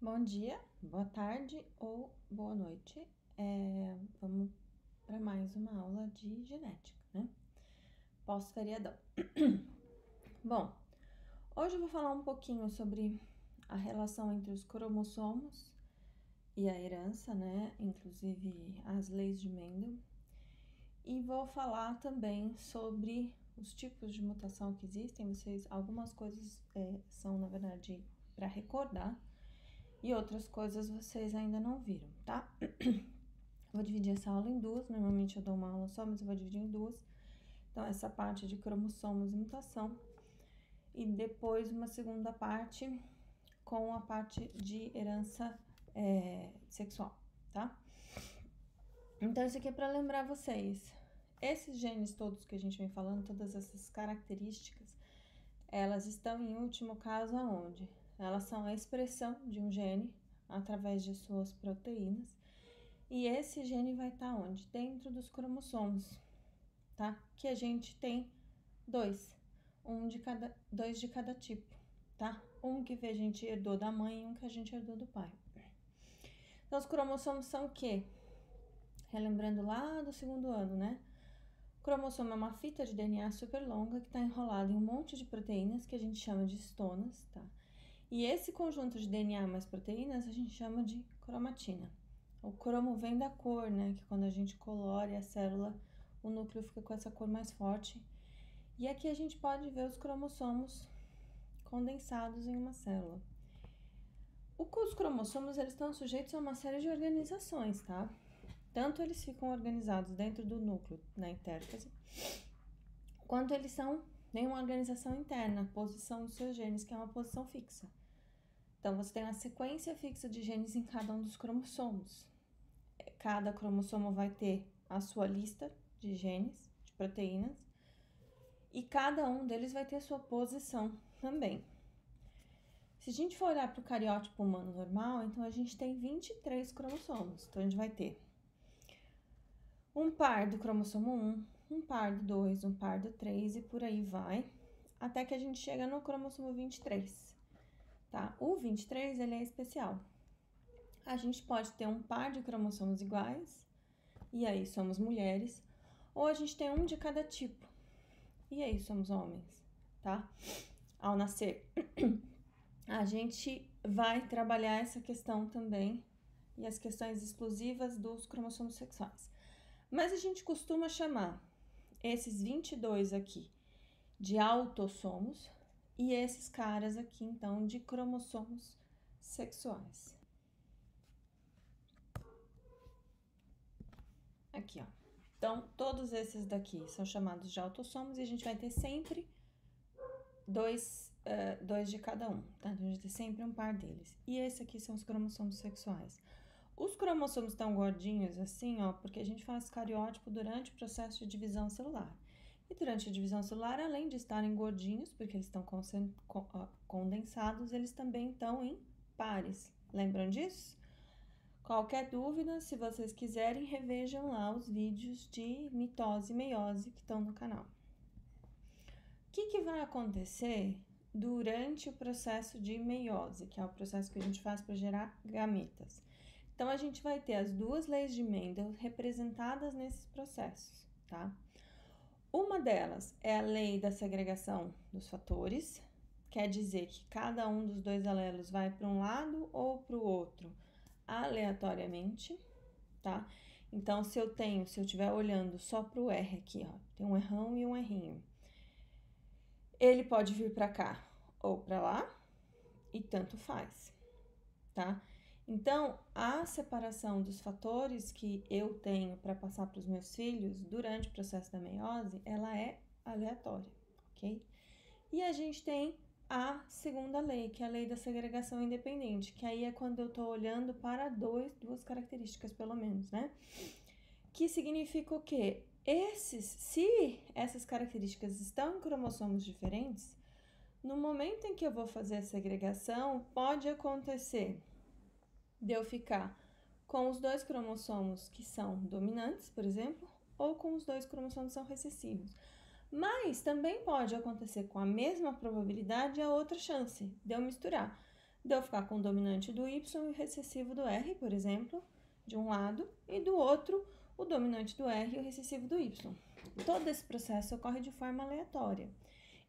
Bom dia, boa tarde ou boa noite. Vamos para mais uma aula de genética, né? Pós-feriadão. Bom, hoje eu vou falar um pouquinho sobre a relação entre os cromossomos e a herança, né? Inclusive as leis de Mendel. E vou falar também sobre os tipos de mutação que existem. Algumas coisas são, na verdade, para recordar. E outras coisas vocês ainda não viram, tá? Vou dividir essa aula em duas. Normalmente eu dou uma aula só, mas eu vou dividir em duas. Então, essa parte de cromossomos e mutação. E depois uma segunda parte com a parte de herança sexual, tá? Então, isso aqui é para lembrar vocês. Esses genes todos que a gente vem falando, todas essas características, elas estão em último caso aonde? Elas são a expressão de um gene através de suas proteínas. E esse gene vai estar onde? Dentro dos cromossomos, tá? Que a gente tem dois de cada tipo, tá? Um que a gente herdou da mãe e um que a gente herdou do pai. Então, os cromossomos são o quê? Relembrando lá do segundo ano, né? O cromossomo é uma fita de DNA super longa que está enrolada em um monte de proteínas que a gente chama de histonas, tá? E esse conjunto de DNA mais proteínas a gente chama de cromatina. O cromo vem da cor, né? Que quando a gente colore a célula, o núcleo fica com essa cor mais forte. E aqui a gente pode ver os cromossomos condensados em uma célula. Os cromossomos, eles estão sujeitos a uma série de organizações, tá? Tanto eles ficam organizados dentro do núcleo, na intérfase, quanto eles são em uma organização interna, a posição dos seus genes, que é uma posição fixa. Então, você tem uma sequência fixa de genes em cada um dos cromossomos. Cada cromossomo vai ter a sua lista de genes, de proteínas, e cada um deles vai ter a sua posição também. Se a gente for olhar para o cariótipo humano normal, então a gente tem 23 cromossomos. Então, a gente vai ter um par do cromossomo 1, um par do 2, um par do 3 e por aí vai, até que a gente chega no cromossomo 23, tá? O 23, ele é especial. A gente pode ter um par de cromossomos iguais, e aí somos mulheres, ou a gente tem um de cada tipo, e aí somos homens, tá? Ao nascer, a gente vai trabalhar essa questão também, e as questões exclusivas dos cromossomos sexuais. Mas a gente costuma chamar esses 22 aqui de autossomos, e esses caras aqui, então, de cromossomos sexuais. Aqui, ó. Então, todos esses daqui são chamados de autossomos e a gente vai ter sempre dois de cada um, tá? Então, a gente tem sempre um par deles. E esse aqui são os cromossomos sexuais. Os cromossomos estão gordinhos assim, ó, porque a gente faz cariótipo durante o processo de divisão celular. E durante a divisão celular, além de estarem gordinhos, porque eles estão condensados, eles também estão em pares. Lembram disso? Qualquer dúvida, se vocês quiserem, revejam lá os vídeos de mitose e meiose que estão no canal. O que vai acontecer durante o processo de meiose, que é o processo que a gente faz para gerar gametas? Então, a gente vai ter as duas leis de Mendel representadas nesses processos, tá? Uma delas é a lei da segregação dos fatores, quer dizer que cada um dos dois alelos vai para um lado ou para o outro aleatoriamente, tá? Então, se eu estiver olhando só para o R aqui, ó, tem um errão e um errinho. Ele pode vir para cá ou para lá e tanto faz, tá? Então, a separação dos fatores que eu tenho para passar para os meus filhos durante o processo da meiose, ela é aleatória, ok? E a gente tem a segunda lei, que é a lei da segregação independente, que aí é quando eu estou olhando para duas características, pelo menos, né? Que significa o quê? Se essas características estão em cromossomos diferentes, no momento em que eu vou fazer a segregação, pode acontecer de eu ficar com os dois cromossomos que são dominantes, por exemplo, ou com os dois cromossomos que são recessivos. Mas também pode acontecer com a mesma probabilidade a outra chance de eu misturar de eu ficar com o dominante do Y e o recessivo do R, por exemplo, de um lado, e do outro, o dominante do R e o recessivo do Y. Todo esse processo ocorre de forma aleatória.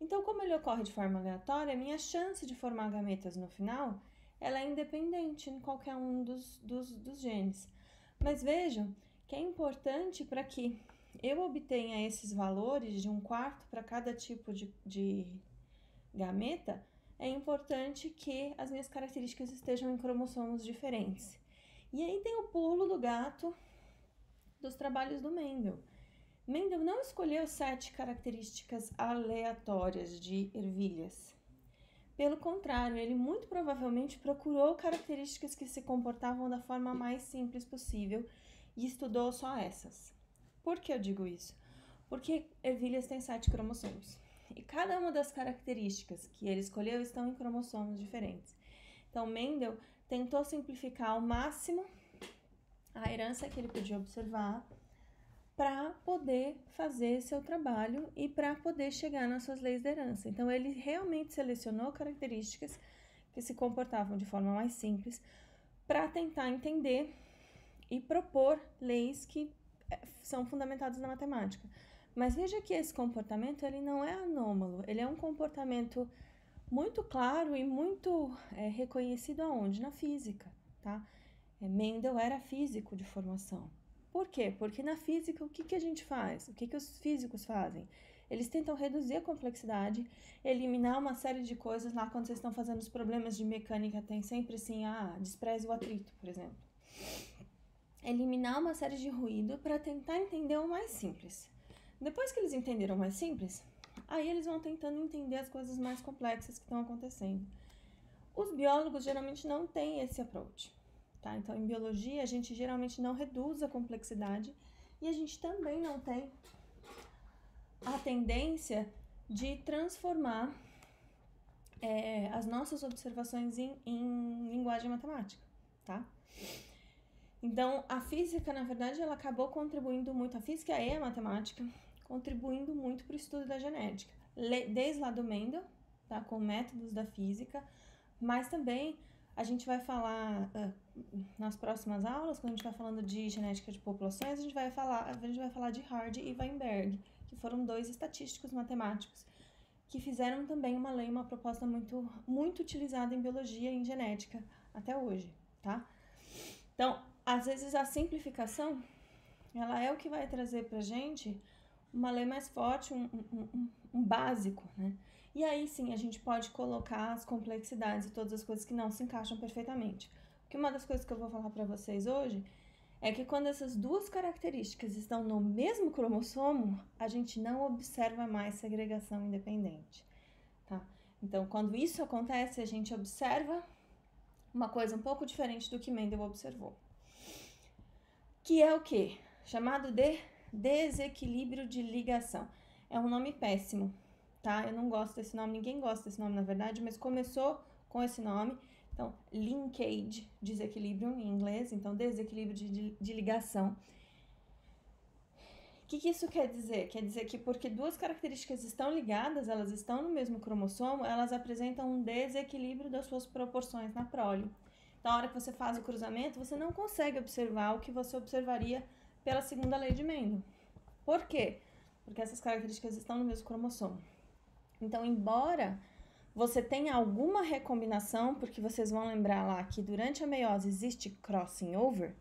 Então, como ele ocorre de forma aleatória, a minha chance de formar gametas no final, ela é independente em qualquer um dos genes. Mas vejam que é importante para que eu obtenha esses valores de 1/4 para cada tipo de gameta, é importante que as minhas características estejam em cromossomos diferentes. E aí tem o pulo do gato dos trabalhos do Mendel. Mendel não escolheu 7 características aleatórias de ervilhas. Pelo contrário, ele muito provavelmente procurou características que se comportavam da forma mais simples possível e estudou só essas. Por que eu digo isso? Porque ervilhas têm 7 cromossomos. E cada uma das características que ele escolheu estão em cromossomos diferentes. Então, Mendel tentou simplificar ao máximo a herança que ele podia observar para poder fazer seu trabalho e para poder chegar nas suas leis da herança. Então, ele realmente selecionou características que se comportavam de forma mais simples para tentar entender e propor leis que são fundamentadas na matemática. Mas veja que esse comportamento ele não é anômalo, ele é um comportamento muito claro e muito reconhecido aonde? Na física, tá? Mendel era físico de formação. Por quê? Porque na física o que a gente faz? O que os físicos fazem? Eles tentam reduzir a complexidade, eliminar uma série de coisas lá quando vocês estão fazendo os problemas de mecânica, tem sempre assim, despreze o atrito, por exemplo. Eliminar uma série de ruído para tentar entender o mais simples. Depois que eles entenderam o mais simples, aí eles vão tentando entender as coisas mais complexas que estão acontecendo. Os biólogos geralmente não têm esse approach, tá? Então, em biologia, a gente geralmente não reduz a complexidade e a gente também não tem a tendência de transformar as nossas observações em linguagem matemática, tá? Então, a física, na verdade, ela acabou contribuindo muito, a física e a matemática, contribuindo muito para o estudo da genética, desde lá do Mendel, tá, com métodos da física, mas também a gente vai falar nas próximas aulas, quando a gente vai falando de genética de populações, a gente vai falar de Hardy e Weinberg, que foram 2 estatísticos matemáticos que fizeram também uma lei, uma proposta muito, muito utilizada em biologia e em genética até hoje, tá? Então, às vezes a simplificação, ela é o que vai trazer pra gente uma lei mais forte, um básico, né? E aí sim a gente pode colocar as complexidades e todas as coisas que não se encaixam perfeitamente. Porque uma das coisas que eu vou falar para vocês hoje é que quando essas 2 características estão no mesmo cromossomo, a gente não observa mais segregação independente, tá? Então, quando isso acontece, a gente observa uma coisa um pouco diferente do que Mendel observou. Que é o quê? Chamado de desequilíbrio de ligação. É um nome péssimo, tá? Eu não gosto desse nome, ninguém gosta desse nome, na verdade, mas começou com esse nome. Então, linkage, desequilíbrio em inglês, então desequilíbrio de ligação. O que isso quer dizer? Quer dizer que porque 2 características estão ligadas, elas estão no mesmo cromossomo, elas apresentam um desequilíbrio das suas proporções na prole. Então, na hora que você faz o cruzamento, você não consegue observar o que você observaria pela segunda lei de Mendel. Por quê? Porque essas características estão no mesmo cromossomo. Então, embora você tenha alguma recombinação, porque vocês vão lembrar lá que durante a meiose existe crossing over,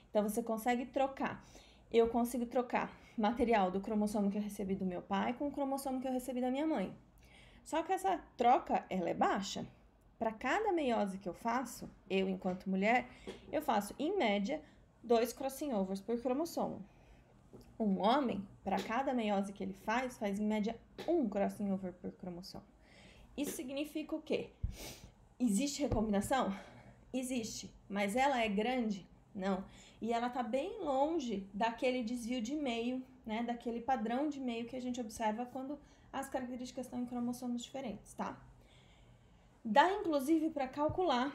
então você consegue trocar. Eu consigo trocar material do cromossomo que eu recebi do meu pai com o cromossomo que eu recebi da minha mãe. Só que essa troca, ela é baixa. Para cada meiose que eu faço, eu enquanto mulher, eu faço em média 2 crossing overs por cromossomo. Um homem, para cada meiose que ele faz em média 1 crossing over por cromossomo. Isso significa o quê? Existe recombinação? Existe, mas ela é grande? Não. E ela está bem longe daquele desvio de meio, né? Daquele padrão de meio que a gente observa quando as características estão em cromossomos diferentes, tá? Dá, inclusive, para calcular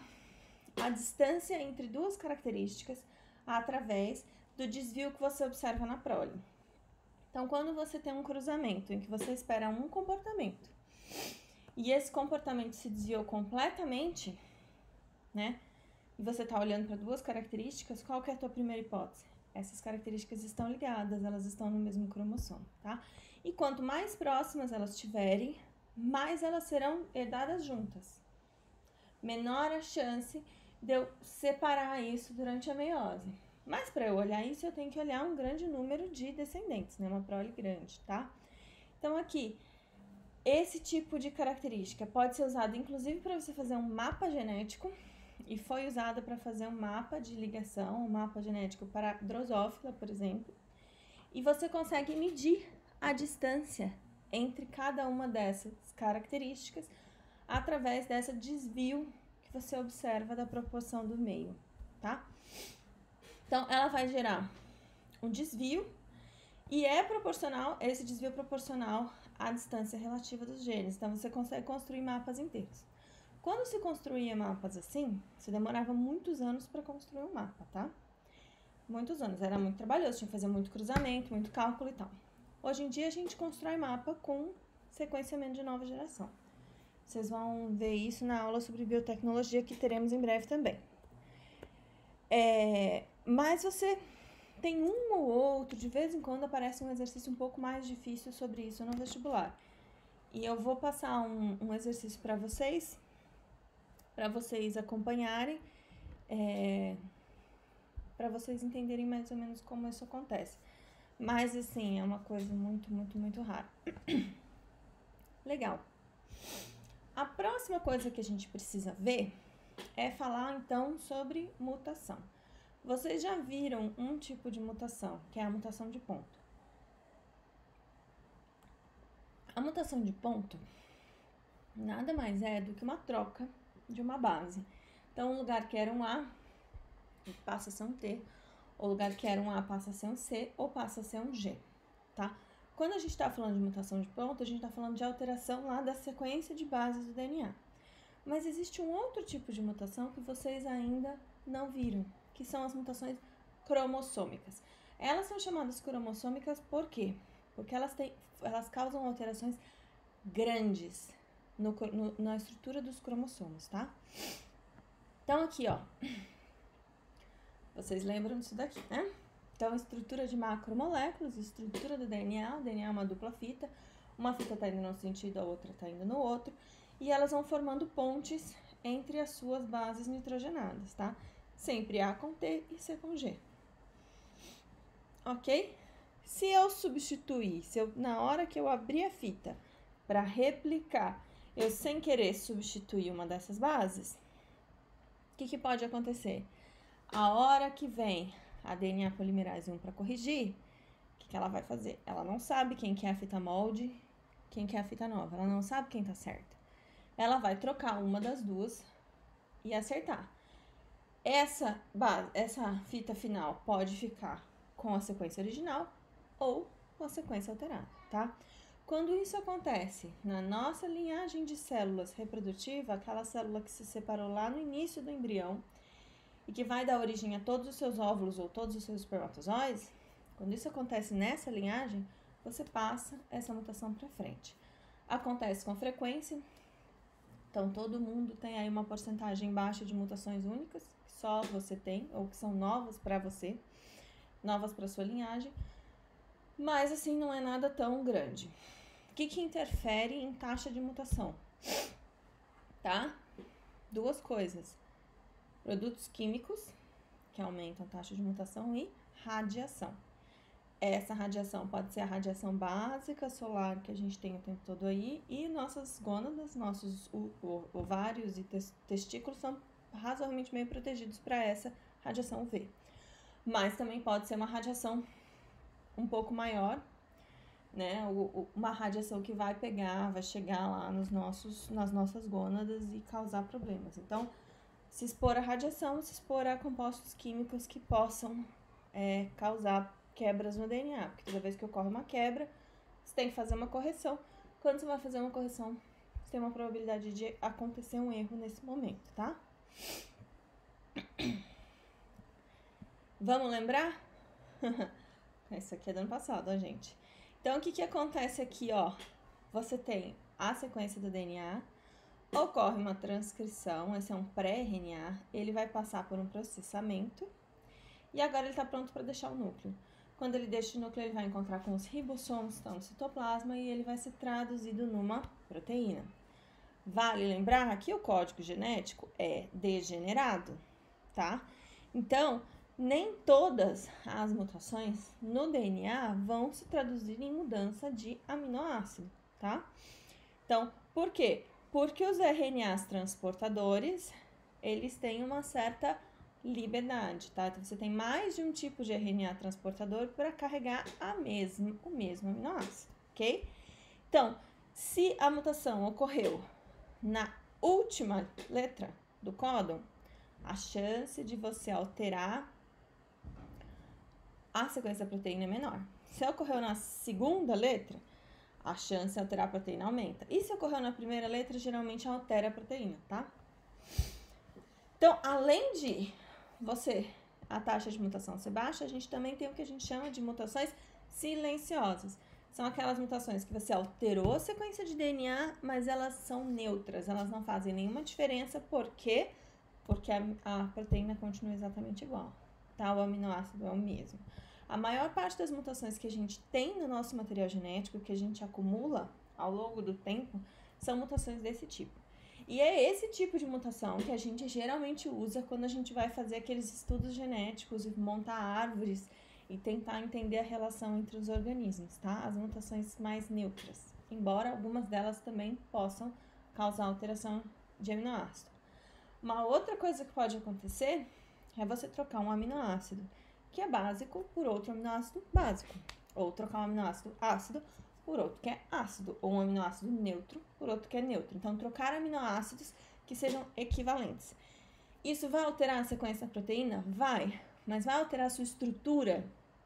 a distância entre 2 características através do desvio que você observa na prole. Então, quando você tem um cruzamento em que você espera um comportamento e esse comportamento se desviou completamente, né? E você está olhando para duas características, qual que é a tua primeira hipótese? Essas características estão ligadas, elas estão no mesmo cromossomo, tá? E quanto mais próximas elas estiverem, mais elas serão herdadas juntas. Menor a chance de eu separar isso durante a meiose. Mas para eu olhar isso, eu tenho que olhar um grande número de descendentes, né? Uma prole grande, tá? Então aqui, esse tipo de característica pode ser usado inclusive para você fazer um mapa genético, e foi usada para fazer um mapa de ligação, um mapa genético para Drosophila, por exemplo, e você consegue medir a distância entre cada uma dessas características através desse desvio que você observa da proporção do meio, tá? Então, ela vai gerar um desvio e esse desvio é proporcional à distância relativa dos genes. Então, você consegue construir mapas inteiros. Quando se construía mapas assim, se demorava muitos anos para construir um mapa, tá? Muitos anos, era muito trabalhoso, tinha que fazer muito cruzamento, muito cálculo e tal. Hoje em dia, a gente constrói mapa com sequenciamento de nova geração. Vocês vão ver isso na aula sobre biotecnologia que teremos em breve também. Mas você tem um ou outro, de vez em quando aparece um exercício um pouco mais difícil sobre isso no vestibular. E eu vou passar um exercício para vocês acompanharem, para vocês entenderem mais ou menos como isso acontece. Mas, assim, é uma coisa muito, muito, muito rara. Legal. A próxima coisa que a gente precisa ver é falar, então, sobre mutação. Vocês já viram um tipo de mutação, que é a mutação de ponto. A mutação de ponto nada mais é do que uma troca de uma base. Então, um lugar que era um A passa a ser um T, o lugar que era um A passa a ser um C ou passa a ser um G, tá? Quando a gente está falando de mutação de ponto, a gente está falando de alteração lá da sequência de bases do DNA. Mas existe um outro tipo de mutação que vocês ainda não viram, que são as mutações cromossômicas. Elas são chamadas cromossômicas por quê? Porque elas causam alterações grandes na estrutura dos cromossomos, tá? Então, aqui, ó, vocês lembram disso daqui, né? Então, estrutura de macromoléculas, estrutura do DNA. O DNA é uma dupla fita. Uma fita está indo num sentido, a outra está indo no outro. E elas vão formando pontes entre as suas bases nitrogenadas, tá? Sempre A com T e C com G. Ok? Se eu substituir, na hora que eu abrir a fita para replicar, eu sem querer substituir uma dessas bases, o que pode acontecer? A hora que vem a DNA polimerase 1 para corrigir, o que ela vai fazer? Ela não sabe quem que é a fita molde, quem que é a fita nova. Ela não sabe quem tá certo. Ela vai trocar uma das duas e acertar. Essa fita final pode ficar com a sequência original ou com a sequência alterada, tá? Quando isso acontece na nossa linhagem de células reprodutiva, aquela célula que se separou lá no início do embrião, e que vai dar origem a todos os seus óvulos ou todos os seus espermatozoides, quando isso acontece nessa linhagem, você passa essa mutação para frente. Acontece com frequência, então todo mundo tem aí uma porcentagem baixa de mutações únicas, que só você tem, ou que são novas para você, novas para sua linhagem, mas assim não é nada tão grande. O que interfere em taxa de mutação? Tá? Duas coisas. Produtos químicos, que aumentam a taxa de mutação, e radiação. Essa radiação pode ser a radiação básica solar que a gente tem o tempo todo aí, e nossas gônadas, nossos ovários e testículos são razoavelmente meio protegidos para essa radiação UV. Mas também pode ser uma radiação um pouco maior, né? Uma radiação que vai chegar lá nas nossas gônadas e causar problemas. Então, se expor à radiação, se expor a compostos químicos que possam causar quebras no DNA. Porque toda vez que ocorre uma quebra, você tem que fazer uma correção. Quando você vai fazer uma correção, você tem uma probabilidade de acontecer um erro nesse momento, tá? Vamos lembrar? Isso aqui é do ano passado, ó, gente. Então, o que acontece aqui, ó? Você tem a sequência do DNA, ocorre uma transcrição, esse é um pré-RNA, ele vai passar por um processamento e agora ele está pronto para deixar o núcleo. Quando ele deixa o núcleo, ele vai encontrar com os ribossomos que estão no citoplasma e ele vai ser traduzido numa proteína. Vale lembrar que o código genético é degenerado, tá? Então, nem todas as mutações no DNA vão se traduzir em mudança de aminoácido, tá? Então, por quê? Porque os RNAs transportadores, eles têm uma certa liberdade, tá? Então, você tem mais de um tipo de RNA transportador para carregar o mesmo aminoácido, ok? Então, se a mutação ocorreu na última letra do códon, a chance de você alterar a sequência da proteína é menor. Se ocorreu na segunda letra, a chance de alterar a proteína aumenta. E se ocorreu na primeira letra, geralmente altera a proteína, tá? Então, além de a taxa de mutação ser baixa, a gente também tem o que a gente chama de mutações silenciosas. São aquelas mutações que você alterou a sequência de DNA, mas elas são neutras, elas não fazem nenhuma diferença. Por quê? Porque a proteína continua exatamente igual, tá? O aminoácido é o mesmo. A maior parte das mutações que a gente tem no nosso material genético, que a gente acumula ao longo do tempo, são mutações desse tipo. E é esse tipo de mutação que a gente geralmente usa quando a gente vai fazer aqueles estudos genéticos e montar árvores e tentar entender a relação entre os organismos, tá? As mutações mais neutras, embora algumas delas também possam causar alteração de aminoácido. Uma outra coisa que pode acontecer é você trocar um aminoácido que é básico por outro aminoácido básico, ou trocar um aminoácido ácido por outro que é ácido, ou um aminoácido neutro por outro que é neutro. Então, trocar aminoácidos que sejam equivalentes. Isso vai alterar a sequência da proteína? Vai. Mas vai alterar a sua estrutura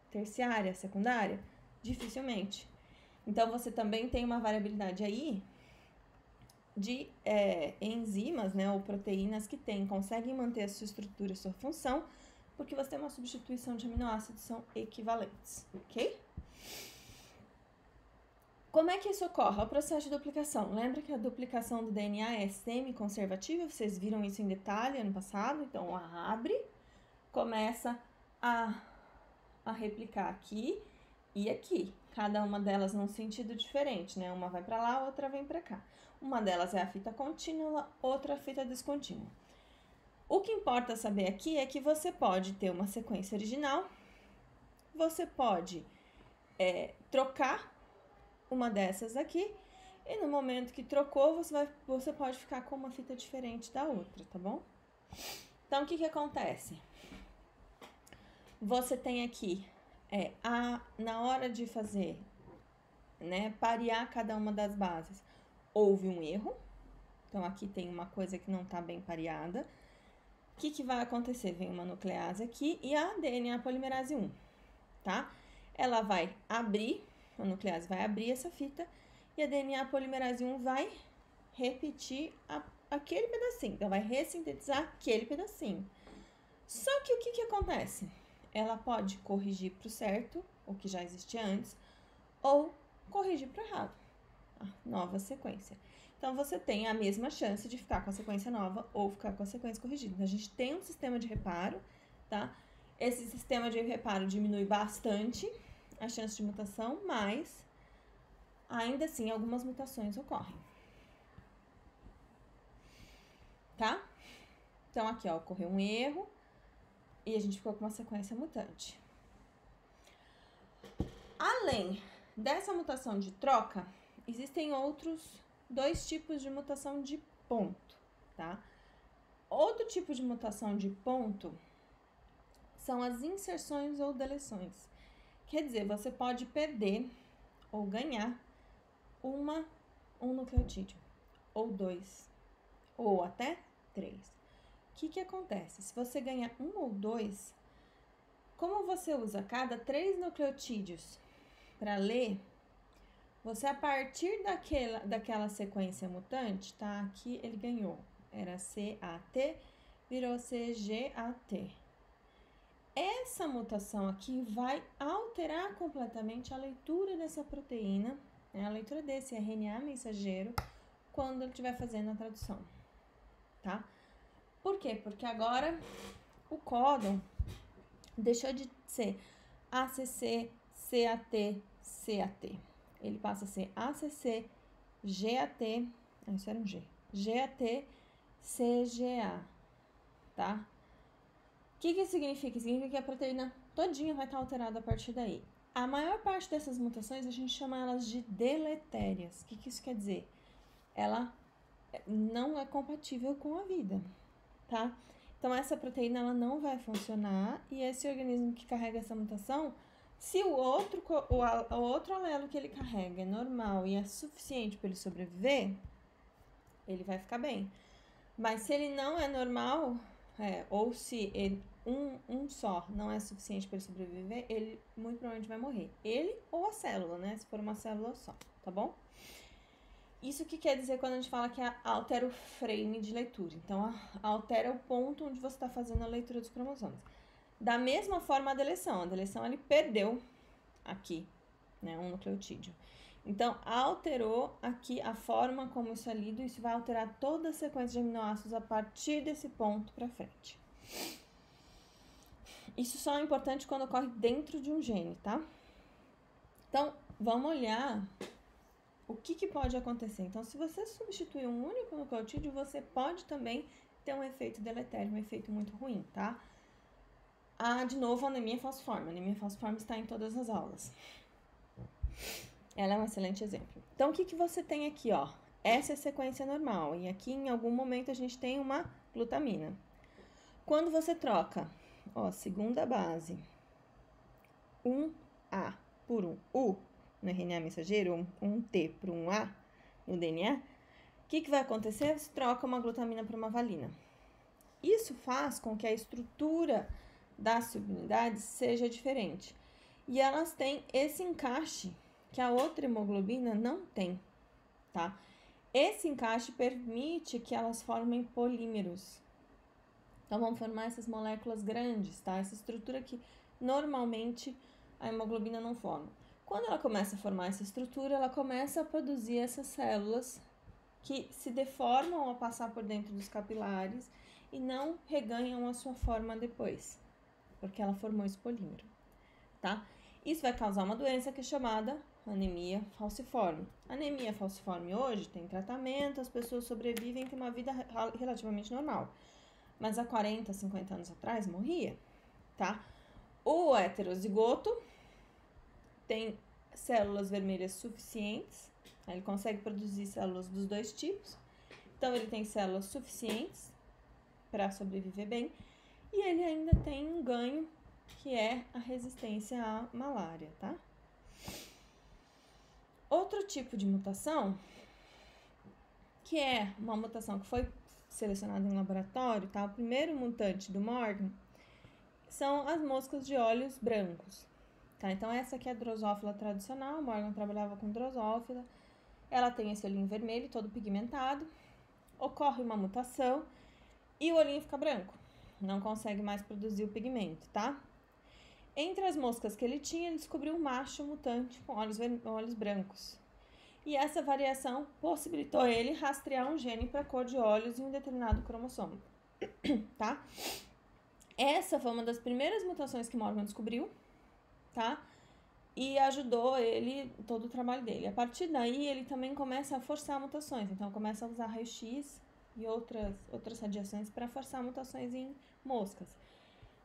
terciária, secundária? Dificilmente. Então, você também tem uma variabilidade aí de enzimas, né, ou proteínas que conseguem manter a sua estrutura e sua função, porque você tem uma substituição de aminoácidos, são equivalentes, ok? Como é que isso ocorre? O processo de duplicação. Lembra que a duplicação do DNA é semi-conservativa? Vocês viram isso em detalhe ano passado? Então, abre, começa a replicar aqui e aqui. Cada uma delas num sentido diferente, né? Uma vai para lá, outra vem para cá. Uma delas é a fita contínua, outra a fita descontínua. O que importa saber aqui é que você pode ter uma sequência original, você pode trocar uma dessas aqui, e no momento que trocou, você pode ficar com uma fita diferente da outra, tá bom? Então, o que acontece? Você tem aqui, na hora de fazer, né, parear cada uma das bases, houve um erro. Então, aqui tem uma coisa que não tá bem pareada. O que vai acontecer? Vem uma nuclease aqui e a DNA polimerase 1, tá? Ela vai abrir, a nuclease vai abrir essa fita e a DNA polimerase 1 vai repetir aquele pedacinho. Então, vai ressintetizar aquele pedacinho. Só que o que acontece? Ela pode corrigir para o certo, o que já existia antes, ou corrigir para o errado, a nova sequência. Então, você tem a mesma chance de ficar com a sequência nova ou ficar com a sequência corrigida. Então, a gente tem um sistema de reparo, tá? Esse sistema de reparo diminui bastante a chance de mutação, mas ainda assim algumas mutações ocorrem. Tá? Então, aqui, ó, ocorreu um erro e a gente ficou com uma sequência mutante. Além dessa mutação de troca, existem outros 2 tipos de mutação de ponto, tá? Outro tipo de mutação de ponto são as inserções ou deleções. Quer dizer, você pode perder ou ganhar um nucleotídeo, ou 2, ou até 3. O que acontece? Se você ganha 1 ou 2, como você usa cada 3 nucleotídeos para ler, você, a partir daquela sequência mutante, tá? Aqui ele ganhou. Era CAT, virou CGAT. Essa mutação aqui vai alterar completamente a leitura dessa proteína, né? A leitura desse RNA mensageiro quando ele estiver fazendo a tradução, tá? Por quê? Porque agora o códon deixou de ser ACC, CAT, CAT. Ele passa a ser ACC, GAT, isso era um G, GAT, CGA, tá? O que significa? Significa que a proteína todinha vai estar alterada a partir daí. A maior parte dessas mutações, a gente chama elas de deletérias. O que isso quer dizer? Ela não é compatível com a vida, tá? Então, essa proteína, ela não vai funcionar, e esse organismo que carrega essa mutação, se o outro alelo que ele carrega é normal e é suficiente para ele sobreviver, ele vai ficar bem. Mas se ele não é normal, ou se ele, um só não é suficiente para ele sobreviver, ele muito provavelmente vai morrer. Ele ou a célula, né? Se for uma célula só, tá bom? Isso que quer dizer quando a gente fala que altera o frame de leitura. Então, altera o ponto onde você está fazendo a leitura dos cromossomos. Da mesma forma, a deleção. A deleção, ele perdeu aqui, né, um nucleotídeo. Então, alterou aqui a forma como isso é lido. Isso vai alterar toda a sequência de aminoácidos a partir desse ponto para frente. Isso só é importante quando ocorre dentro de um gene, tá? Então, vamos olhar o que pode acontecer. Então, se você substituir um único nucleotídeo, você pode também ter um efeito deletério, um efeito muito ruim, tá? De novo, a anemia falciforme. A anemia falciforme está em todas as aulas. Ela é um excelente exemplo. Então, o que você tem aqui, ó? Essa é a sequência normal. E aqui, em algum momento, a gente tem uma glutamina. Quando você troca, ó, segunda base, um A por um U, no RNA mensageiro, um T por um A no DNA, o que vai acontecer? Você troca uma glutamina por uma valina. Isso faz com que a estrutura das subunidades seja diferente. E elas têm esse encaixe que a outra hemoglobina não tem, tá? Esse encaixe permite que elas formem polímeros. Então, vão formar essas moléculas grandes, tá? Essa estrutura que normalmente a hemoglobina não forma. Quando ela começa a formar essa estrutura, ela começa a produzir essas células que se deformam ao passar por dentro dos capilares e não reganham a sua forma depois, porque ela formou esse polímero, tá? Isso vai causar uma doença que é chamada anemia falciforme. Anemia falciforme hoje tem tratamento, as pessoas sobrevivem, têm uma vida relativamente normal. Mas há 40, 50 anos atrás morria, tá? O heterozigoto tem células vermelhas suficientes, ele consegue produzir células dos dois tipos, então ele tem células suficientes para sobreviver bem, e ele ainda tem um ganho que é a resistência à malária, tá? Outro tipo de mutação, que é uma mutação que foi selecionada em laboratório, tá? O primeiro mutante do Morgan são as moscas de olhos brancos, tá? Então, essa aqui é a drosófila tradicional, o Morgan trabalhava com drosófila, ela tem esse olhinho vermelho, todo pigmentado, ocorre uma mutação e o olhinho fica branco, não consegue mais produzir o pigmento, tá? Entre as moscas que ele tinha, ele descobriu um macho mutante com olhos brancos. E essa variação possibilitou ele rastrear um gene para cor de olhos em um determinado cromossomo, tá? Essa foi uma das primeiras mutações que Morgan descobriu, tá? E ajudou ele, todo o trabalho dele. A partir daí, ele também começa a forçar mutações. Então, começa a usar raio-x e outras radiações para forçar mutações em moscas.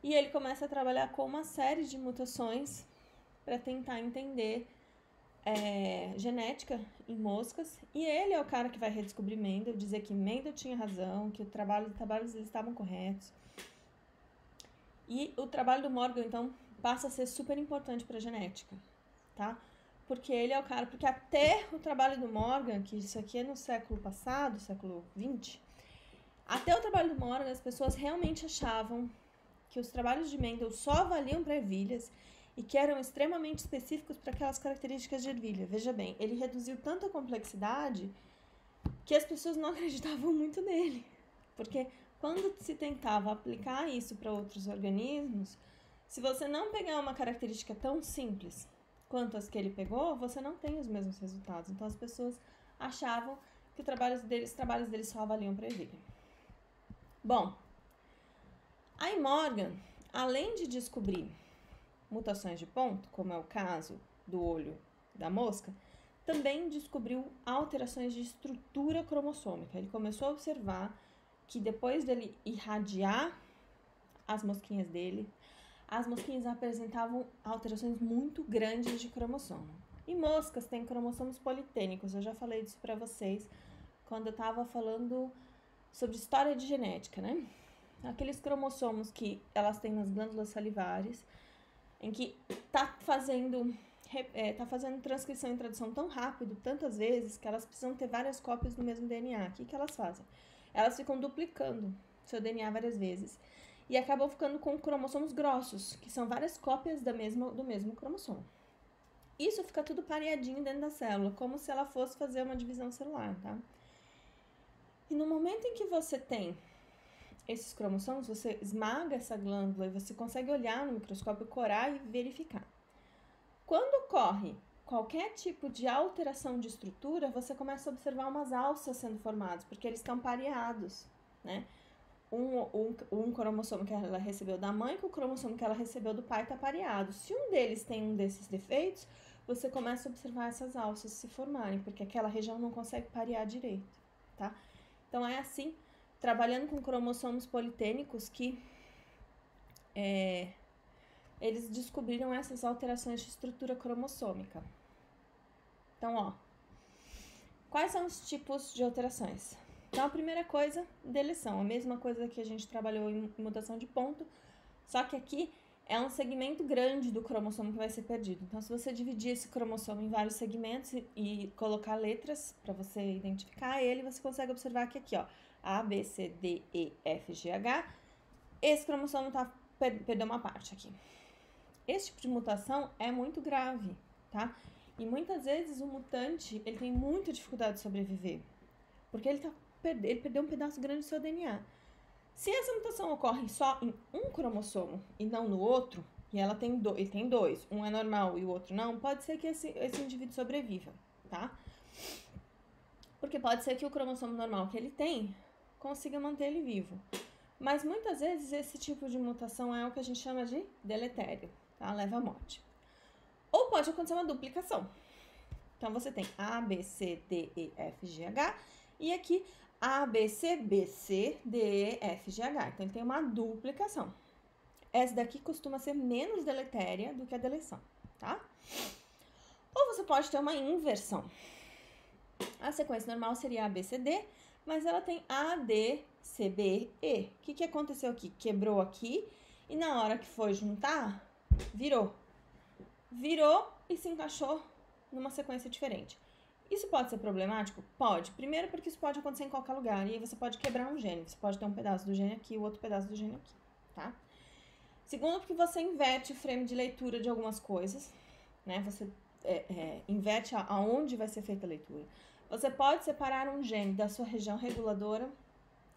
E ele começa a trabalhar com uma série de mutações para tentar entender genética em moscas. E ele é o cara que vai redescobrir Mendel, dizer que Mendel tinha razão, que os trabalhos eles estavam corretos. E o trabalho do Morgan, então, passa a ser super importante para a genética, tá? Porque ele é o cara, porque até o trabalho do Morgan, que isso aqui é no século passado, século 20, até o trabalho do Morgan, as pessoas realmente achavam que os trabalhos de Mendel só valiam para ervilhas e que eram extremamente específicos para aquelas características de ervilha. Veja bem, ele reduziu tanta complexidade que as pessoas não acreditavam muito nele, porque quando se tentava aplicar isso para outros organismos, se você não pegar uma característica tão simples quanto as que ele pegou, você não tem os mesmos resultados. Então, as pessoas achavam que os trabalhos deles só avaliam presídio. Bom, aí Morgan, além de descobrir mutações de ponto, como é o caso do olho da mosca, também descobriu alterações de estrutura cromossômica. Ele começou a observar que depois dele irradiar as mosquinhas dele, as mosquinhas apresentavam alterações muito grandes de cromossomo. E moscas têm cromossomos politênicos, eu já falei disso para vocês quando eu estava falando sobre história de genética, né? Aqueles cromossomos que elas têm nas glândulas salivares, em que tá fazendo transcrição e tradução tão rápido, tantas vezes, que elas precisam ter várias cópias do mesmo DNA. O que elas fazem? Elas ficam duplicando seu DNA várias vezes e acabam ficando com cromossomos grossos, que são várias cópias do mesmo cromossomo. Isso fica tudo pareadinho dentro da célula, como se ela fosse fazer uma divisão celular, tá? E no momento em que você tem esses cromossomos, você esmaga essa glândula e você consegue olhar no microscópio, corar e verificar. Quando ocorre qualquer tipo de alteração de estrutura, você começa a observar umas alças sendo formadas, porque eles estão pareados, né? Um cromossomo que ela recebeu da mãe com o cromossomo que ela recebeu do pai está pareado. Se um deles tem um desses defeitos, você começa a observar essas alças se formarem, porque aquela região não consegue parear direito, tá? Então, é assim, trabalhando com cromossomos politênicos, que eles descobriram essas alterações de estrutura cromossômica. Então, ó, quais são os tipos de alterações? Então, a primeira coisa, deleção. A mesma coisa que a gente trabalhou em mutação de ponto, só que aqui é um segmento grande do cromossomo que vai ser perdido. Então, se você dividir esse cromossomo em vários segmentos e colocar letras para você identificar ele, você consegue observar que aqui, ó, A, B, C, D, E, F, G, H, esse cromossomo perdeu uma parte aqui. Esse tipo de mutação é muito grave, tá? E muitas vezes o mutante, ele tem muita dificuldade de sobreviver, porque ele perdeu um pedaço grande do seu DNA. Se essa mutação ocorre só em um cromossomo e não no outro, e ele tem dois, um é normal e o outro não, pode ser que esse indivíduo sobreviva, tá? Porque pode ser que o cromossomo normal que ele tem consiga manter ele vivo. Mas muitas vezes esse tipo de mutação é o que a gente chama de deletério, tá? Leva à morte. Ou pode acontecer uma duplicação. Então, você tem A, B, C, D, E, F, G, H, e aqui A, B, C, B, C, D, E, F, G, H. Então, ele tem uma duplicação. Essa daqui costuma ser menos deletéria do que a deleção, tá? Ou você pode ter uma inversão. A sequência normal seria A, B, C, D, mas ela tem A, D, C, B, E. O que aconteceu aqui? Quebrou aqui e na hora que foi juntar, virou. Virou e se encaixou numa sequência diferente. Isso pode ser problemático? Pode. Primeiro porque isso pode acontecer em qualquer lugar. E aí você pode quebrar um gene. Você pode ter um pedaço do gene aqui e o outro pedaço do gene aqui, tá? Segundo, porque você inverte o frame de leitura de algumas coisas, né? Você inverte aonde vai ser feita a leitura. Você pode separar um gene da sua região reguladora.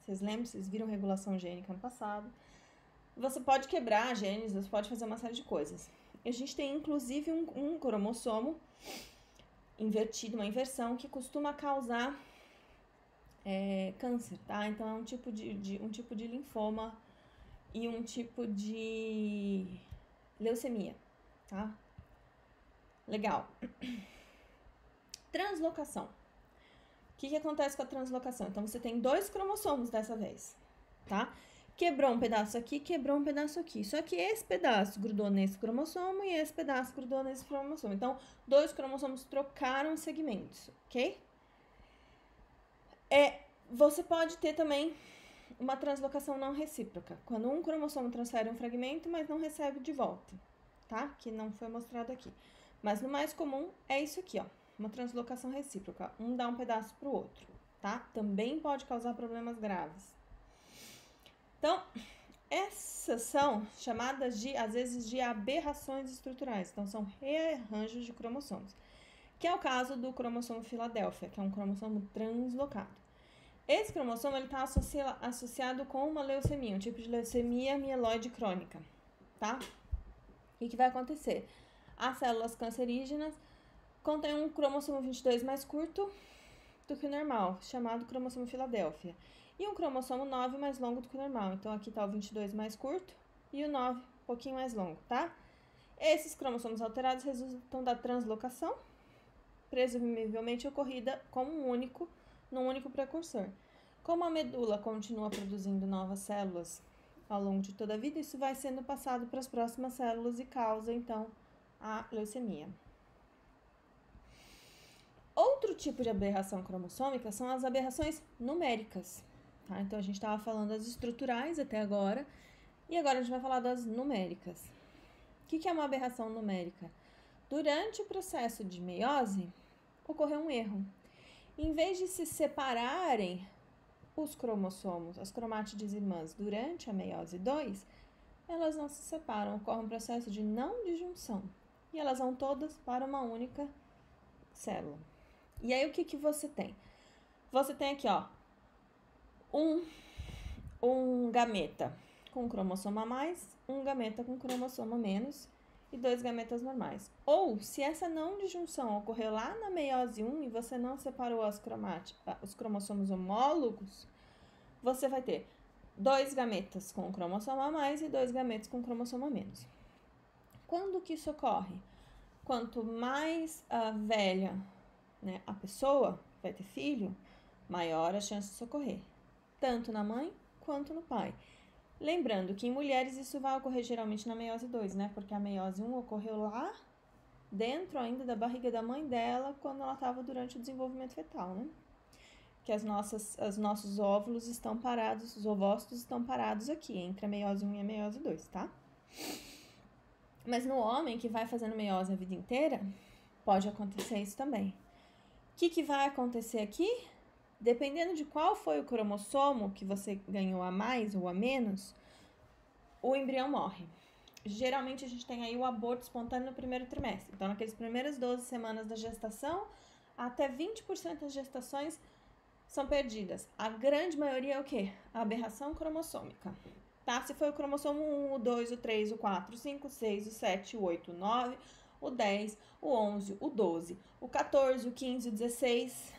Vocês lembram? Vocês viram regulação gênica no passado. Você pode quebrar genes, você pode fazer uma série de coisas. A gente tem, inclusive, um cromossomo invertido, uma inversão, que costuma causar câncer, tá? Então, é um tipo de linfoma e um tipo de leucemia, tá? Legal. Translocação. O que acontece com a translocação? Então, você tem 2 cromossomos dessa vez, tá? Quebrou um pedaço aqui, quebrou um pedaço aqui. Só que esse pedaço grudou nesse cromossomo e esse pedaço grudou nesse cromossomo. Então, 2 cromossomos trocaram segmentos, ok? Você pode ter também uma translocação não recíproca, quando um cromossomo transfere um fragmento, mas não recebe de volta, tá? Que não foi mostrado aqui. Mas no mais comum é isso aqui, ó. Uma translocação recíproca. Um dá um pedaço pro outro, tá? Também pode causar problemas graves. Então, essas são chamadas às vezes, de aberrações estruturais. Então, são rearranjos de cromossomos. Que é o caso do cromossomo Filadélfia, que é um cromossomo translocado. Esse cromossomo está associado com uma leucemia, um tipo de leucemia mieloide crônica, tá? O que vai acontecer? As células cancerígenas contêm um cromossomo 22 mais curto do que o normal, chamado cromossomo Filadélfia. E um cromossomo 9 mais longo do que o normal. Então, aqui está o 22 mais curto e o 9 um pouquinho mais longo, tá? Esses cromossomos alterados resultam da translocação, presumivelmente ocorrida como num único precursor. Como a medula continua produzindo novas células ao longo de toda a vida, isso vai sendo passado para as próximas células e causa, então, a leucemia. Outro tipo de aberração cromossômica são as aberrações numéricas. Tá? Então, a gente estava falando das estruturais até agora, e agora a gente vai falar das numéricas. O que é uma aberração numérica? Durante o processo de meiose, ocorreu um erro. Em vez de se separarem os cromossomos, as cromátides irmãs, durante a meiose 2, elas não se separam, ocorre um processo de não disjunção. E elas vão todas para uma única célula. E aí, o que você tem? Você tem aqui, ó, um gameta com um cromossomo a mais, um gameta com cromossomo a menos e 2 gametas normais. Ou, se essa não disjunção ocorreu lá na meiose 1 e você não separou os cromossomos homólogos, você vai ter 2 gametas com cromossomo a mais e 2 gametas com cromossomo a menos. Quando que isso ocorre? Quanto mais velha, né, a pessoa vai ter filho, maior a chance disso ocorrer, tanto na mãe quanto no pai. Lembrando que em mulheres isso vai ocorrer geralmente na meiose 2, né? Porque a meiose 1 ocorreu lá dentro ainda da barriga da mãe dela, quando ela estava durante o desenvolvimento fetal, né? Que os nossos óvulos estão parados, os ovócitos estão parados aqui, entre a meiose 1 e a meiose 2, tá? Mas no homem que vai fazendo meiose a vida inteira, pode acontecer isso também. O que vai acontecer aqui? Dependendo de qual foi o cromossomo que você ganhou a mais ou a menos, o embrião morre. Geralmente a gente tem aí o aborto espontâneo no primeiro trimestre. Então, naquelas primeiras 12 semanas da gestação, até 20% das gestações são perdidas. A grande maioria é o quê? A aberração cromossômica. Tá? Se foi o cromossomo 1, o 2, o 3, o 4, o 5, o 6, o 7, o 8, o 9, o 10, o 11, o 12, o 14, o 15, o 16,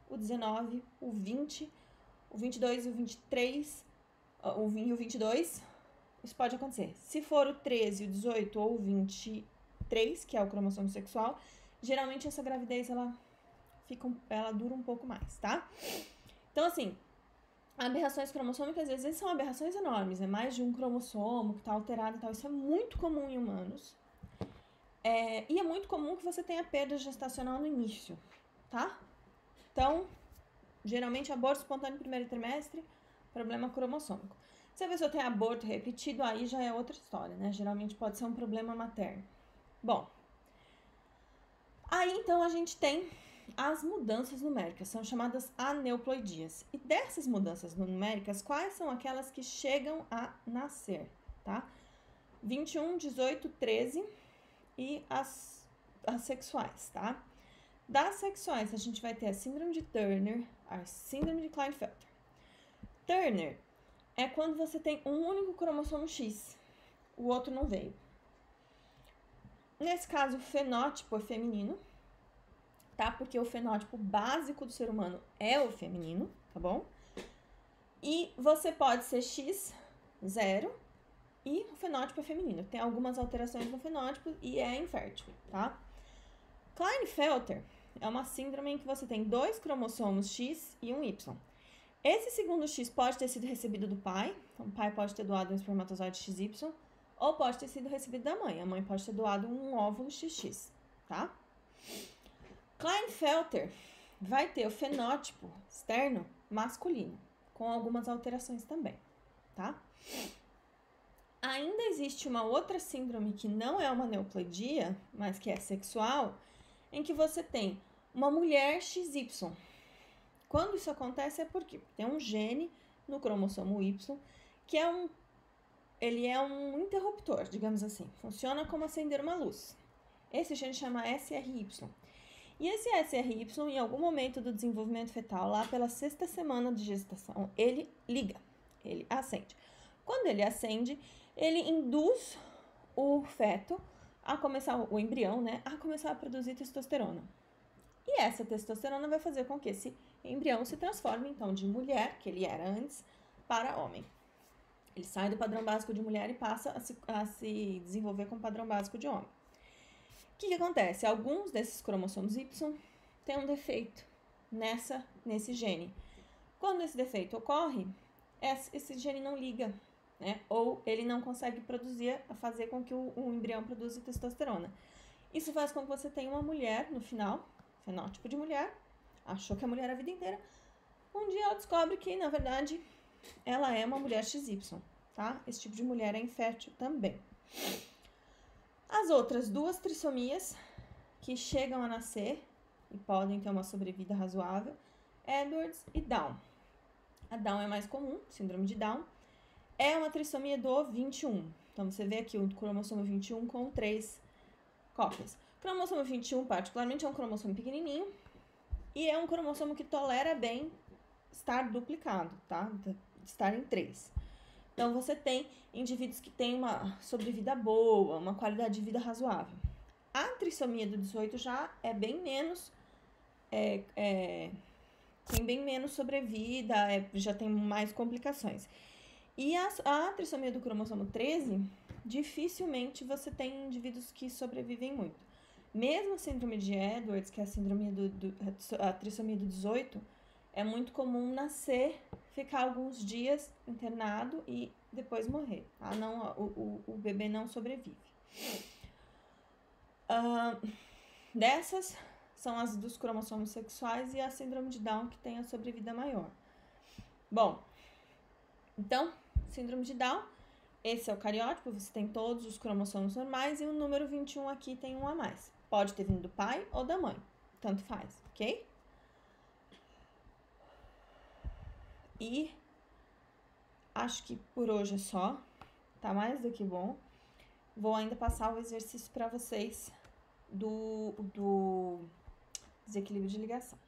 o 19, o 20, o 22, o 23, o 22, isso pode acontecer. Se for o 13, o 18 ou o 23, que é o cromossomo sexual, geralmente essa gravidez ela dura um pouco mais, tá? Então, assim, aberrações cromossômicas às vezes são aberrações enormes, é mais de um cromossomo que tá alterado e tal. Isso é muito comum em humanos. E é muito comum que você tenha perda gestacional no início, tá? Então, geralmente aborto espontâneo no primeiro trimestre, problema cromossômico. Se a pessoa tem aborto repetido, aí já é outra história, né? Geralmente pode ser um problema materno. Bom, aí então a gente tem as mudanças numéricas, são chamadas aneuploidias. E dessas mudanças numéricas, quais são aquelas que chegam a nascer, tá? 21, 18, 13 e as sexuais, tá? Das sexuais, a gente vai ter a síndrome de Turner, a síndrome de Klinefelter. Turner é quando você tem um único cromossomo X, o outro não veio. Nesse caso, o fenótipo é feminino, tá? Porque o fenótipo básico do ser humano é o feminino, tá bom? E você pode ser X0 e o fenótipo é feminino. Tem algumas alterações no fenótipo e é infértil, tá? Klinefelter é uma síndrome em que você tem 2 cromossomos X e um Y. Esse segundo X pode ter sido recebido do pai, então o pai pode ter doado um espermatozoide XY, ou pode ter sido recebido da mãe, a mãe pode ter doado um óvulo XX, tá? Klinefelter vai ter o fenótipo externo masculino, com algumas alterações também, tá? Ainda existe uma outra síndrome que não é uma aneuploidia, mas que é sexual, em que você tem uma mulher XY. Quando isso acontece é porque tem um gene no cromossomo Y que ele é um interruptor, digamos assim. Funciona como acender uma luz. Esse gene chama SRY. E esse SRY, em algum momento do desenvolvimento fetal, lá pela 6ª semana de gestação, ele liga, ele acende. Quando ele acende, ele induz o feto a começar, o embrião, né, a começar a produzir testosterona. E essa testosterona vai fazer com que esse embrião se transforme, então, de mulher, que ele era antes, para homem. Ele sai do padrão básico de mulher e passa a se desenvolver com o padrão básico de homem. O que acontece? Alguns desses cromossomos Y têm um defeito nesse gene. Quando esse defeito ocorre, esse gene não liga, né? Ou ele não consegue fazer com que o embrião produza testosterona. Isso faz com que você tenha uma mulher no final, fenótipo de mulher, achou que é mulher a vida inteira. Um dia ela descobre que, na verdade, ela é uma mulher XY, tá? Esse tipo de mulher é infértil também. As outras duas trissomias que chegam a nascer e podem ter uma sobrevida razoável, Edwards e Down. A Down é mais comum, síndrome de Down, é uma trissomia do 21. Então, você vê aqui o cromossomo 21 com 3 cópias. O cromossomo 21, particularmente, é um cromossomo pequenininho e é um cromossomo que tolera bem estar duplicado, tá? Estar em 3. Então, você tem indivíduos que têm uma sobrevida boa, uma qualidade de vida razoável. A trissomia do 18 já é bem menos... tem bem menos sobrevida, já tem mais complicações. E a trissomia do cromossomo 13, dificilmente você tem indivíduos que sobrevivem muito. Mesmo a síndrome de Edwards, que é a trissomia do 18, é muito comum nascer, ficar alguns dias internado e depois morrer. Tá? O bebê não sobrevive. Dessas são as dos cromossomos sexuais e a síndrome de Down, que tem a sobrevida maior. Bom, então, síndrome de Down, esse é o cariótipo, você tem todos os cromossomos normais e o número 21 aqui tem um a mais. Pode ter vindo do pai ou da mãe, tanto faz, ok? E acho que por hoje é só, tá mais do que bom. Vou ainda passar o exercício para vocês do desequilíbrio de ligação.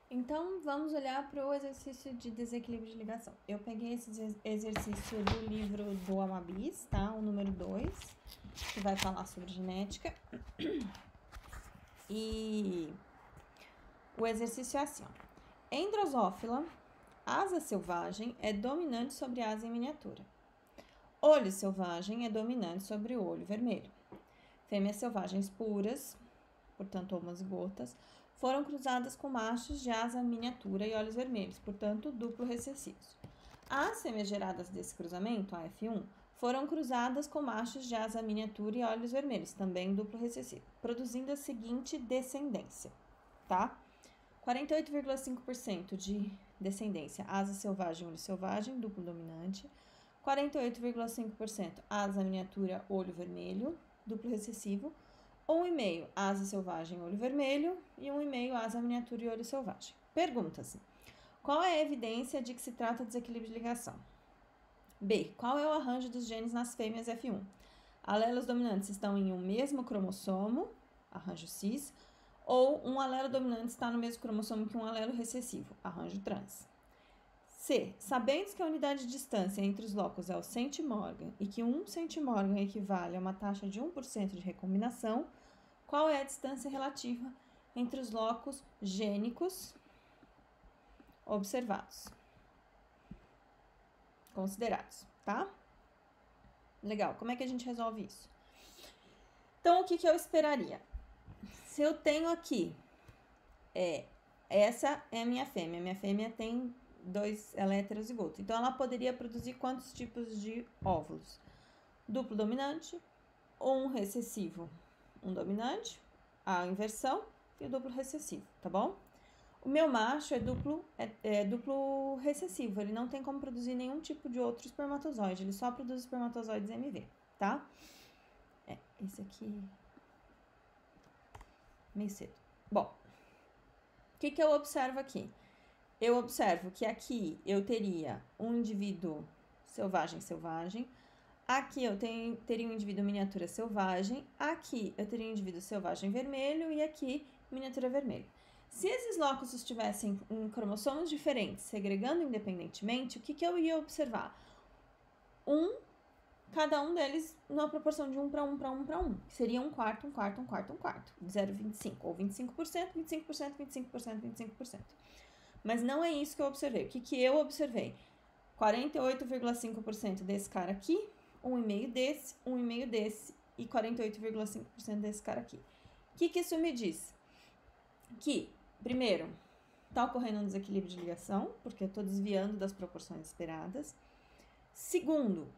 Então, vamos olhar para o exercício de desequilíbrio de ligação. Eu peguei esse exercício do livro do Amabis, tá? O número 2, que vai falar sobre genética. E o exercício é assim, ó. Em Drosophila, asa selvagem é dominante sobre asa em miniatura. Olho selvagem é dominante sobre o olho vermelho. Fêmeas selvagens puras, portanto homozigotas, foram cruzadas com machos de asa miniatura e olhos vermelhos, portanto duplo recessivos. As fêmeas geradas desse cruzamento, a F1, foram cruzadas com machos de asa miniatura e olhos vermelhos, também duplo recessivo, produzindo a seguinte descendência, tá? 48,5% de descendência asa selvagem, olho selvagem, duplo dominante. 48,5% asa miniatura, olho vermelho, duplo recessivo. 1,5% asa selvagem, olho vermelho e 1,5% asa miniatura e olho selvagem. Pergunta-se: qual é a evidência de que se trata de desequilíbrio de ligação? B. Qual é o arranjo dos genes nas fêmeas F1? Alelos dominantes estão em um mesmo cromossomo, arranjo cis, ou um alelo dominante está no mesmo cromossomo que um alelo recessivo, arranjo trans. C. Sabendo que a unidade de distância entre os locos é o centimorgan e que 1 centimorgan equivale a uma taxa de 1% de recombinação, qual é a distância relativa entre os locos gênicos observados? Considerados, tá? Legal, como é que a gente resolve isso? Então, o que eu esperaria? Se eu tenho aqui, essa é a minha fêmea tem ela é heterozigoto, então ela poderia produzir quantos tipos de óvulos? Duplo dominante, um recessivo, um dominante, a inversão e o duplo recessivo, tá bom? O meu macho é duplo recessivo, ele não tem como produzir nenhum tipo de outro espermatozoide, ele só produz espermatozoides MV, tá? Esse aqui... meio cedo. Bom, o que eu observo aqui? Eu observo que aqui eu teria um indivíduo selvagem. Aqui eu teria um indivíduo miniatura selvagem. Aqui eu teria um indivíduo selvagem vermelho e aqui miniatura vermelho. Se esses locos estivessem em cromossomos diferentes, segregando independentemente, o que eu ia observar? Um cada um deles numa proporção de 1 para 1 para 1 para 1, que seria um quarto, um quarto, um quarto, um quarto, de 0,25, ou 25%, 25%, 25%, 25%. Mas não é isso que eu observei. O que eu observei? 48,5% desse cara aqui, 1,5% desse, 1,5% desse e 48,5% desse cara aqui. O que isso me diz? Que, primeiro, está ocorrendo um desequilíbrio de ligação, porque eu estou desviando das proporções esperadas. Segundo,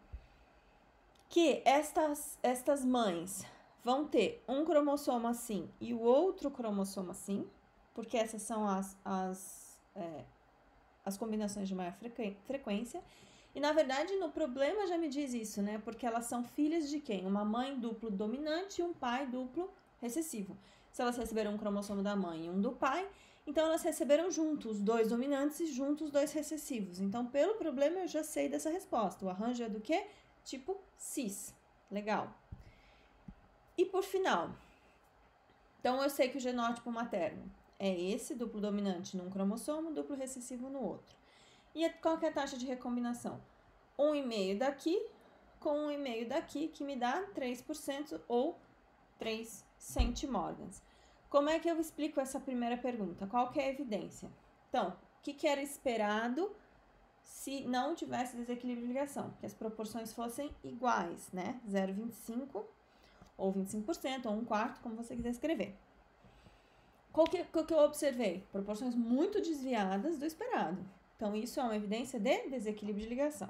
que estas mães vão ter um cromossomo assim e o outro cromossomo assim, porque essas são as combinações de maior frequência. E, na verdade, no problema já me diz isso, né? Porque elas são filhas de quem? Uma mãe duplo dominante e um pai duplo recessivo. Se elas receberam um cromossomo da mãe e um do pai, então elas receberam juntos os dois dominantes e juntos os dois recessivos. Então, pelo problema, eu já sei dessa resposta. O arranjo é do quê? Tipo cis. Legal. E por final, então eu sei que o genótipo materno é esse, duplo dominante num cromossomo, duplo recessivo no outro. E qual que é a taxa de recombinação? 1,5 daqui com 1,5 daqui, que me dá 3% ou 3 centimorgans. Como é que eu explico essa primeira pergunta? Qual que é a evidência? Então, o que era esperado se não tivesse desequilíbrio de ligação? Que as proporções fossem iguais, né? 0,25 ou 25% ou 1/4, como você quiser escrever. Qual que eu observei? Proporções muito desviadas do esperado. Então, isso é uma evidência de desequilíbrio de ligação.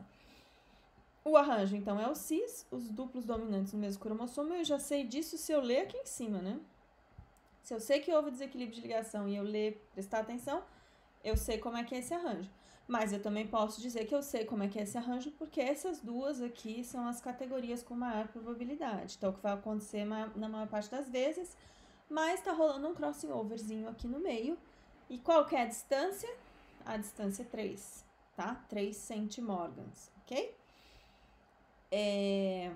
O arranjo, então, é o cis, os duplos dominantes no mesmo cromossomo. Eu já sei disso se eu ler aqui em cima, né? Se eu sei que houve desequilíbrio de ligação e eu ler, prestar atenção, eu sei como é que é esse arranjo. Mas eu também posso dizer que eu sei como é que é esse arranjo, porque essas duas aqui são as categorias com maior probabilidade. Então, o que vai acontecer na maior parte das vezes, mas tá rolando um crossing overzinho aqui no meio. E qual que é a distância? A distância é 3, tá? 3 centimorgans, ok? É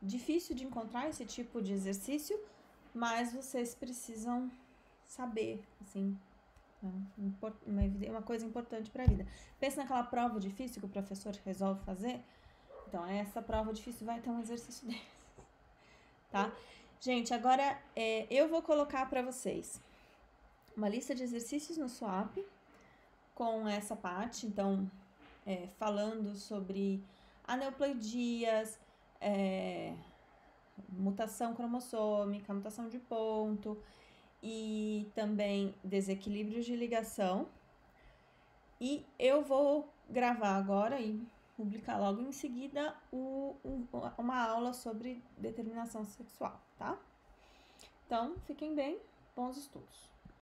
difícil de encontrar esse tipo de exercício, mas vocês precisam saber, assim, uma coisa importante para a vida. Pensa naquela prova difícil que o professor resolve fazer. Então, essa prova difícil vai ter um exercício desses, tá? Gente, agora eu vou colocar para vocês uma lista de exercícios no Swap com essa parte, então, falando sobre aneuploidias, mutação cromossômica, mutação de ponto e também desequilíbrios de ligação. E eu vou gravar agora e publicar logo em seguida uma aula sobre determinação sexual, tá? Então, fiquem bem, bons estudos.